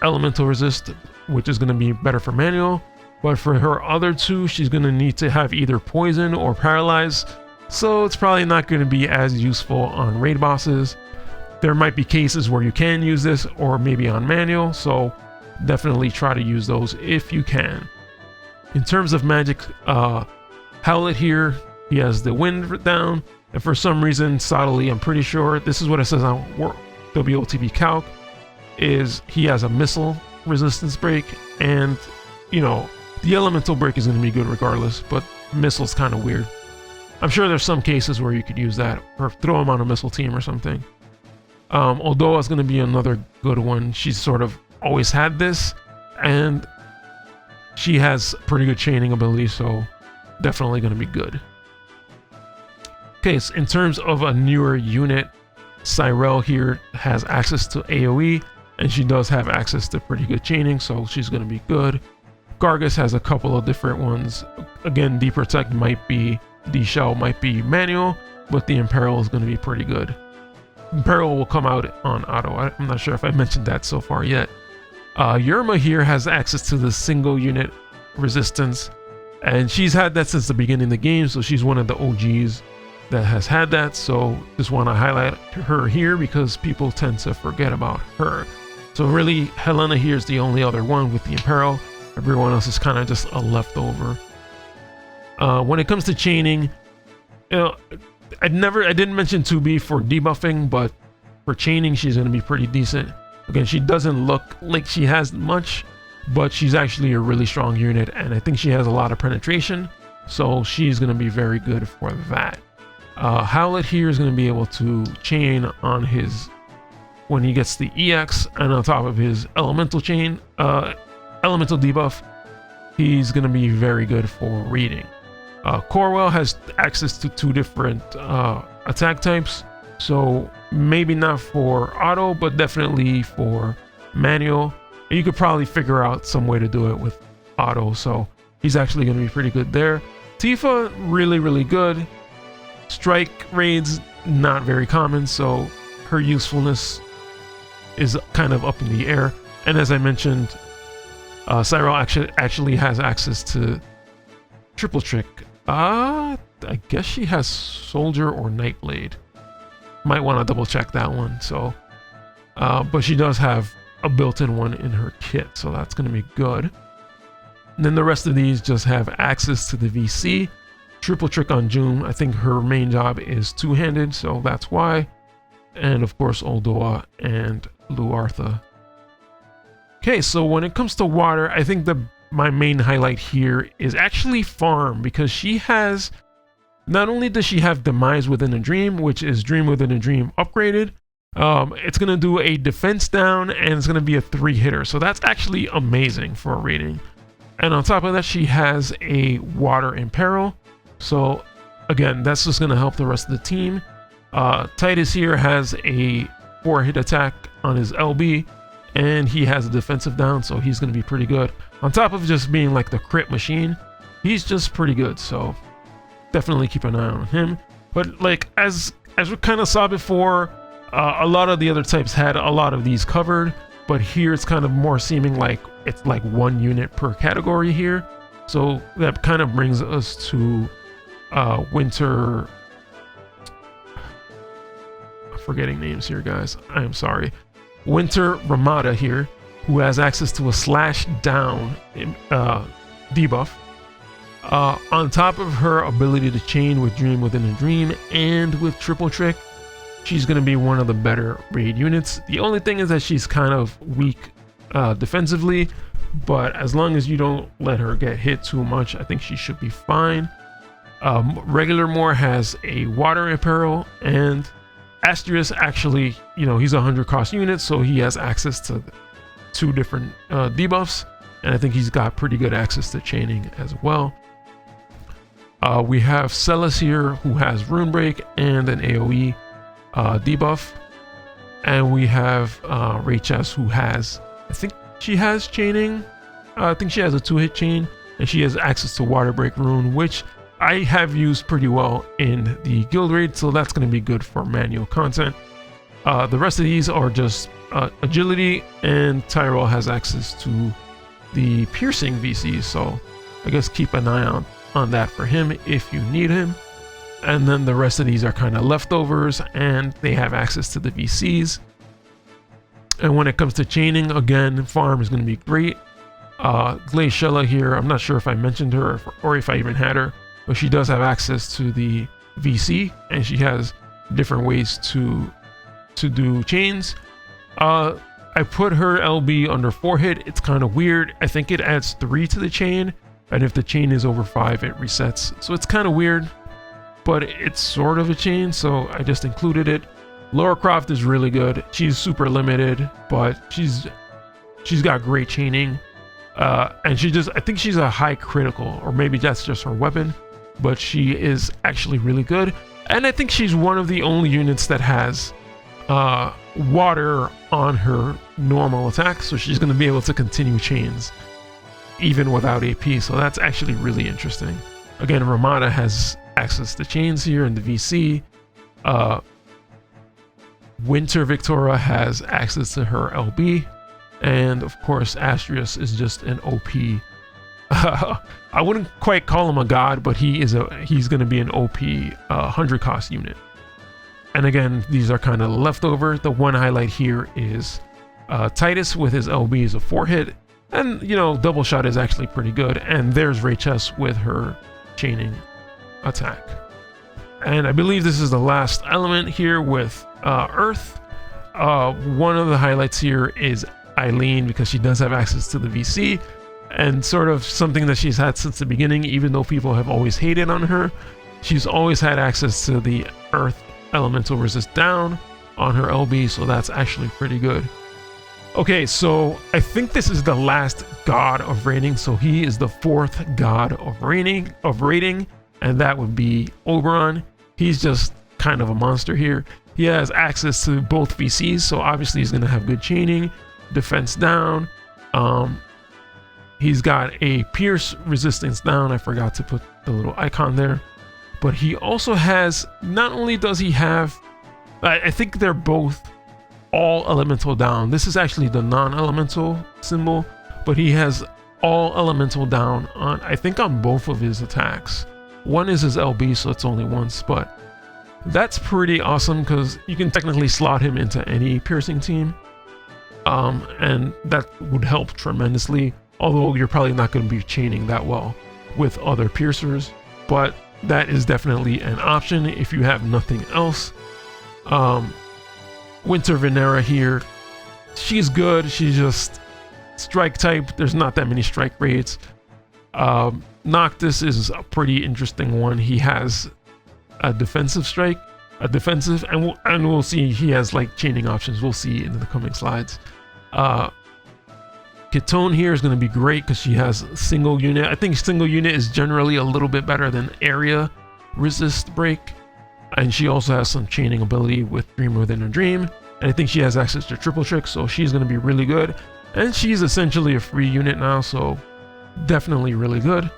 [SPEAKER 1] elemental resist, which is going to be better for manual. But for her other two, she's going to need to have either poison or paralyze. So it's probably not going to be as useful on raid bosses. There might be cases where you can use this, or maybe on manual. So definitely try to use those if you can. In terms of magic, Howlet here, he has the wind down. And for some reason, subtly, I'm pretty sure, this is what it says on WotV calc, is he has a missile resistance break, and, you know, the elemental break is going to be good regardless, but missile's kind of weird. I'm sure there's some cases where you could use that, or throw him on a missile team or something. Oldoa is going to be another good one. She's sort of always had this, and she has pretty good chaining ability, so definitely going to be good. Okay, so in terms of a newer unit, Cyrell here has access to AoE, and she does have access to pretty good chaining, so she's going to be good. Gargus has a couple of different ones. Again, D-Protect might be, D-Shell might be manual, but the Imperial is going to be pretty good. Imperial will come out on auto. I'm not sure if I mentioned that so far yet. Yerma here has access to the single unit resistance, and she's had that since the beginning of the game, so she's one of the OGs that has had that, so just want to highlight her here because people tend to forget about her. So really, Helena here is the only other one with the Imperial. Everyone else is kind of just a leftover. When it comes to chaining, you know, I didn't mention 2B for debuffing, but for chaining, she's going to be pretty decent. Again, she doesn't look like she has much, but she's actually a really strong unit, and I think she has a lot of penetration, so she's going to be very good for that. Howlet here is going to be able to chain on his, when he gets the EX, and on top of his elemental chain, elemental debuff, he's going to be very good for reading. Corwell has access to 2 different attack types, so maybe not for auto, but definitely for manual. You could probably figure out some way to do it with auto, so he's actually going to be pretty good there. Tifa, really, really good. Strike raids, not very common, so her usefulness is kind of up in the air. And as I mentioned, Cyrell actually has access to triple trick. I guess she has Soldier or Nightblade. Might want to double check that one. So, but she does have a built-in one in her kit, so that's going to be good. And then the rest of these just have access to the VC. Triple trick on Joom. I think her main job is two-handed, so that's why. And of course, Oldoa and Luartha. Okay, so when it comes to water, I think the my main highlight here is actually farm, because she has, not only does she have Demise Within a Dream, which is Dream Within a Dream upgraded, it's going to do a defense down and it's going to be a 3-hitter. So that's actually amazing for a rating. And on top of that, she has a Water in Peril. So again, that's just going to help the rest of the team. Titus here has a 4-hit attack on his LB, and he has a defensive down, so he's going to be pretty good. On top of just being like the crit machine, he's just pretty good, so definitely keep an eye on him. But like as we kind of saw before, a lot of the other types had a lot of these covered, but here it's kind of more seeming like it's like 1 unit per category here. So that kind of brings us to Winter. I'm forgetting names here, guys. I am sorry. Winter Ramada here, who has access to a slash down debuff. On top of her ability to chain with Dream Within a Dream and with Triple Trick, she's going to be one of the better raid units. The only thing is that she's kind of weak defensively, but as long as you don't let her get hit too much, I think she should be fine. Regular Moore has a Water in Peril, and Asterius actually, you know, he's a 100 cost unit, so he has access to 2 different debuffs, and I think he's got pretty good access to chaining as well. We have Celis here, who has Rune Break and an AoE debuff, and we have Rachess, who has, I think she has chaining. I think she has a 2-hit chain, and she has access to Water Break Rune, which I have used pretty well in the guild raid, so that's going to be good for manual content. The rest of these are just agility, and Tyrell has access to the piercing VC, so I guess keep an eye on that for him if you need him. And then the rest of these are kind of leftovers, and they have access to the VCs. And when it comes to chaining, again, farm is going to be great. Glaciella here, I'm not sure if I mentioned her or if I even had her, but she does have access to the VC, and she has different ways to do chains. I put her LB under 4-hit. It's kind of weird. I think it adds 3 to the chain, and if the chain is over 5, it resets. So it's kind of weird, but it's sort of a chain, so I just included it. Laura Croft is really good. She's super limited, but she's got great chaining. And I think she's a high critical, or maybe that's just her weapon, but she is actually really good. And I think she's one of the only units that has water on her normal attack, so she's going to be able to continue chains even without AP, so that's actually really interesting. Again, Ramada has access to chains here in the VC. Winter Victoria has access to her LB, and of course Asterius is just an OP. I wouldn't quite call him a god, but he's going to be an OP 100 cost unit. And again, these are kind of leftover. The one highlight here is Titus with his LB is a 4-hit, and you know, double shot is actually pretty good. And there's Rachess with her chaining attack. And I believe this is the last element here with Earth. One of the highlights here is Eileen, because she does have access to the VC, and sort of something that she's had since the beginning, even though people have always hated on her. She's always had access to the Earth Elemental Resist down on her LB, so that's actually pretty good. Okay, so I think this is the last god of raiding, so he is the 4th god of raiding, and that would be Oberon. He's just kind of a monster here. He has access to both VCs, so obviously he's going to have good chaining, defense down. He's got a pierce resistance down. I forgot to put the little icon there. But he also has, not only does he have, I think they're both all elemental down. This is actually the non-elemental symbol, but he has all elemental down on, I think, on both of his attacks. One is his LB, so it's only once, but that's pretty awesome because you can technically slot him into any piercing team. And that would help tremendously, although you're probably not going to be chaining that well with other piercers, but that is definitely an option if you have nothing else. Winter Venera here, she's good. She's just, strike type, there's not that many strike raids. Noctis is a pretty interesting one. He has a defensive strike, and we'll see he has like chaining options. We'll see in the coming slides. Ketone here is going to be great because she has single unit. I think single unit is generally a little bit better than area resist break, and she also has some chaining ability with Dream Within a Dream, and I think she has access to triple trick, so she's going to be really good. And she's essentially a free unit now, so definitely really good.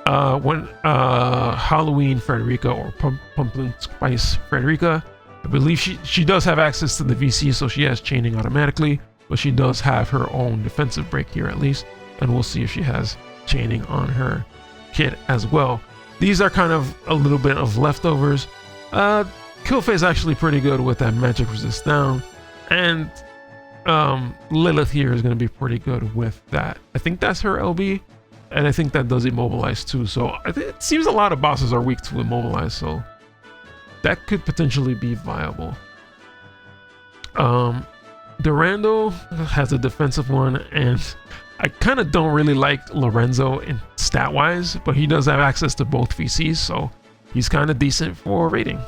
[SPEAKER 1] When Halloween Frederica, or Pumpkin Spice Frederica, I believe she does have access to the VC, so she has chaining automatically, but she does have her own defensive break here at least, and we'll see if she has chaining on her kit as well. These are kind of a little bit of leftovers. Killface is actually pretty good with that magic resist down, and Lilith here is going to be pretty good with that. I think that's her LB, and I think that does immobilize too, so it seems a lot of bosses are weak to immobilize, so that could potentially be viable. Durando has a defensive one, and I kind of don't really like Lorenzo in stat wise, but he does have access to both VCs, so he's kind of decent for rating.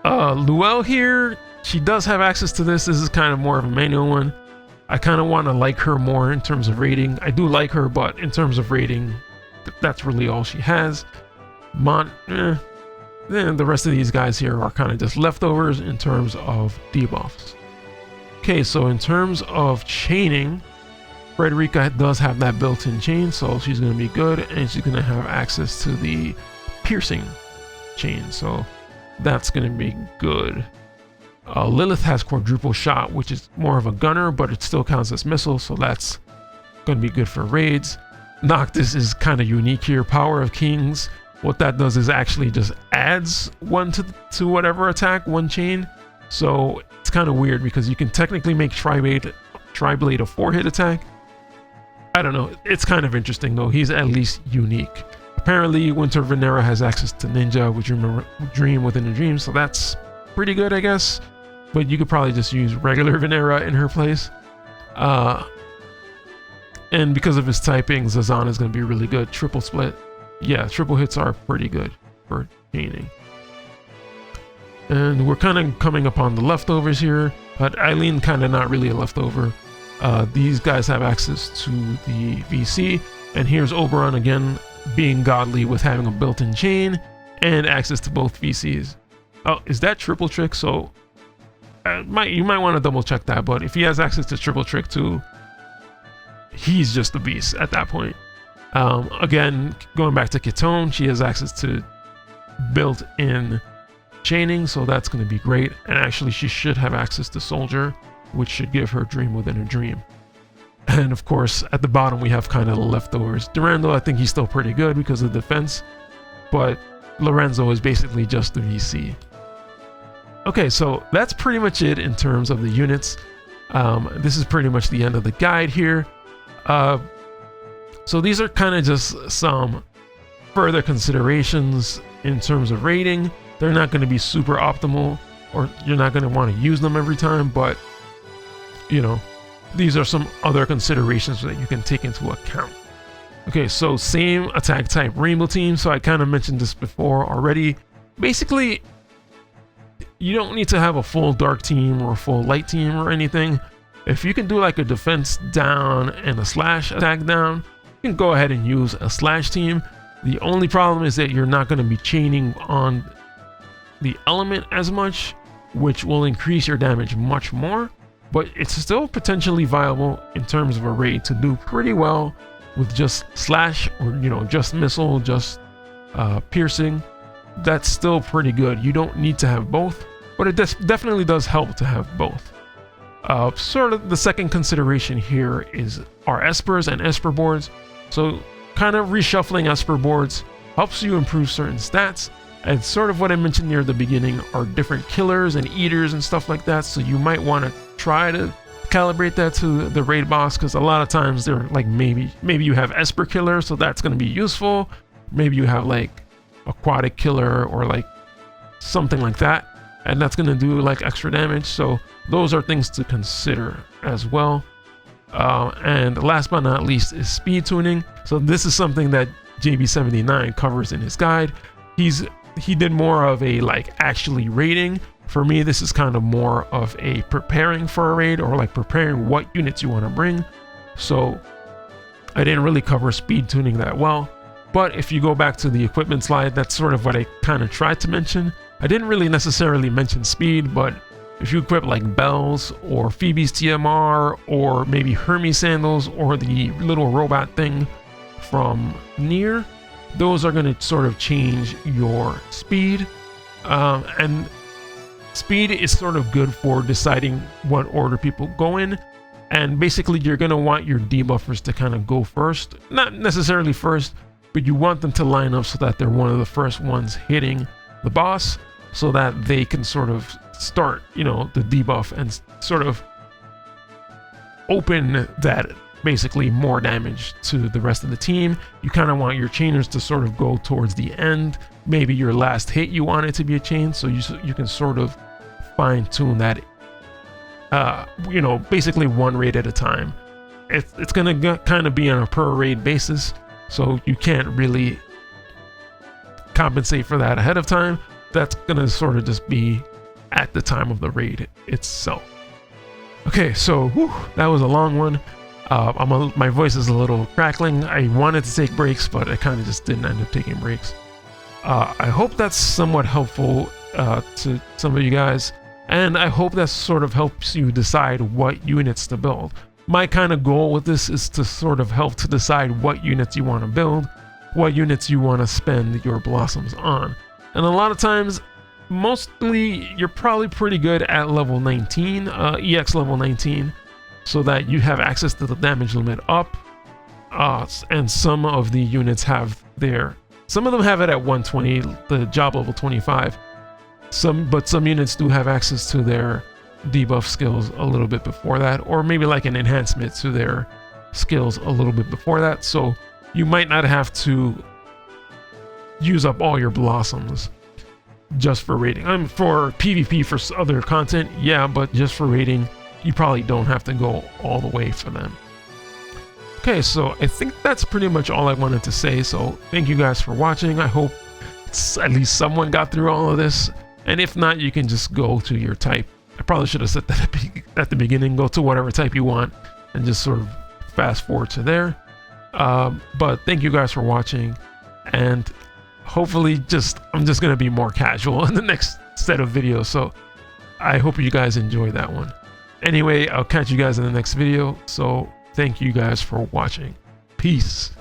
[SPEAKER 1] Luelle here, she does have access to this. This is kind of more of a manual one. I kind of want to like her more in terms of rating. I do like her, but in terms of rating, that's really all she has. Then the rest of these guys here are kind of just leftovers in terms of debuffs. Okay, so in terms of chaining, Frederica does have that built-in chain, so she's going to be good, and she's going to have access to the piercing chain, so that's going to be good. Lilith has quadruple shot, which is more of a gunner, but it still counts as missile, so that's going to be good for raids. Noctis is kind of unique here. Power of Kings, what that does is actually just adds one to whatever attack, one chain. So it's kind of weird because you can technically make Tri-Blade a 4-hit attack. I don't know. It's kind of interesting though. He's at least unique. Apparently Winter Venera has access to Ninja, which you Dream Within a Dream, so that's pretty good, I guess. But you could probably just use regular Venera in her place. And because of his typing, Zazan is going to be really good. Triple split. Yeah, triple hits are pretty good for chaining. And we're kind of coming upon the leftovers here, but Eileen kind of not really a leftover. These guys have access to the VC, and here's Oberon again being godly with having a built-in chain and access to both VCs. Oh, is that triple trick? So you might want to double check that, but if he has access to triple trick too, he's just a beast at that point. Again, going back to Ketone, she has access to built-in chaining, so that's going to be great. And actually, she should have access to Soldier, which should give her Dream Within a Dream. And of course, at the bottom, we have kind of the leftovers. Durando, I think he's still pretty good because of defense, but Lorenzo is basically just the VC. Okay, so that's pretty much it in terms of the units. This is pretty much the end of the guide here. So these are kind of just some further considerations in terms of rating. They're not going to be super optimal, or you're not going to want to use them every time, but you know, these are some other considerations that you can take into account. Okay, so same attack type Rainbow Team. So I kind of mentioned this before already. Basically, you don't need to have a full dark team or a full light team or anything. If you can do like a defense down and a slash attack down, you can go ahead and use a slash team. The only problem is that you're not going to be chaining on the element as much, which will increase your damage much more, but it's still potentially viable in terms of a raid to do pretty well with just slash, or you know, just missile, just piercing. That's still pretty good. You don't need to have both, but it definitely does help to have both. Sort of the second consideration here is our Espers and Esper boards. So kind of reshuffling Esper boards helps you improve certain stats, and sort of what I mentioned near the beginning are different killers and eaters and stuff like that. So you might want to try to calibrate that to the raid boss, because a lot of times they're like, maybe you have Esper killer, so that's going to be useful. Maybe you have like aquatic killer or like something like that, and that's going to do like extra damage. So those are things to consider as well. And last but not least is speed tuning. So this is something that JB79 covers in his guide. He did more of a like actually raiding. For me, this is kind of more of a preparing for a raid, or like preparing what units you want to bring. So I didn't really cover speed tuning that well. But if you go back to the equipment slide, that's sort of what I kind of tried to mention. I didn't really necessarily mention speed, but if you equip like bells or Phoebe's TMR or maybe Hermes sandals or the little robot thing from Nier, those are going to sort of change your speed. And speed is sort of good for deciding what order people go in. And basically you're going to want your debuffers to kind of go first. Not necessarily first, but you want them to line up so that they're one of the first ones hitting the boss, so that they can sort of start, you know, the debuff and sort of open that basically more damage to the rest of the team. You kind of want your chainers to sort of go towards the end. Maybe your last hit you want it to be a chain, so you can sort of fine tune that, you know, basically one raid at a time. It's gonna kind of be on a per raid basis, so you can't really compensate for that ahead of time. That's gonna sort of just be at the time of the raid itself. Okay, so that was a long one. My voice is a little crackling. I wanted to take breaks, but I kind of just didn't end up taking breaks. I hope that's somewhat helpful to some of you guys, and I hope that sort of helps you decide what units to build. My kind of goal with this is to sort of help to decide what units you want to build, what units you want to spend your blossoms on. And a lot of times, mostly you're probably pretty good at level 19, EX level 19, so that you have access to the damage limit up. And some of the units have some of them have it at 120, the job level 25. But some units do have access to their debuff skills a little bit before that, or maybe like an enhancement to their skills a little bit before that. So you might not have to use up all your blossoms just for raiding. For PvP, for other content, yeah, but just for raiding, you probably don't have to go all the way for them. Okay, so I think that's pretty much all I wanted to say. So thank you guys for watching. I hope at least someone got through all of this. And if not, you can just go to your type. I probably should have said that at the beginning. Go to whatever type you want and just sort of fast forward to there. But thank you guys for watching, and hopefully I'm just gonna be more casual in the next set of videos. So I hope you guys enjoy that one. Anyway, I'll catch you guys in the next video. So thank you guys for watching. Peace.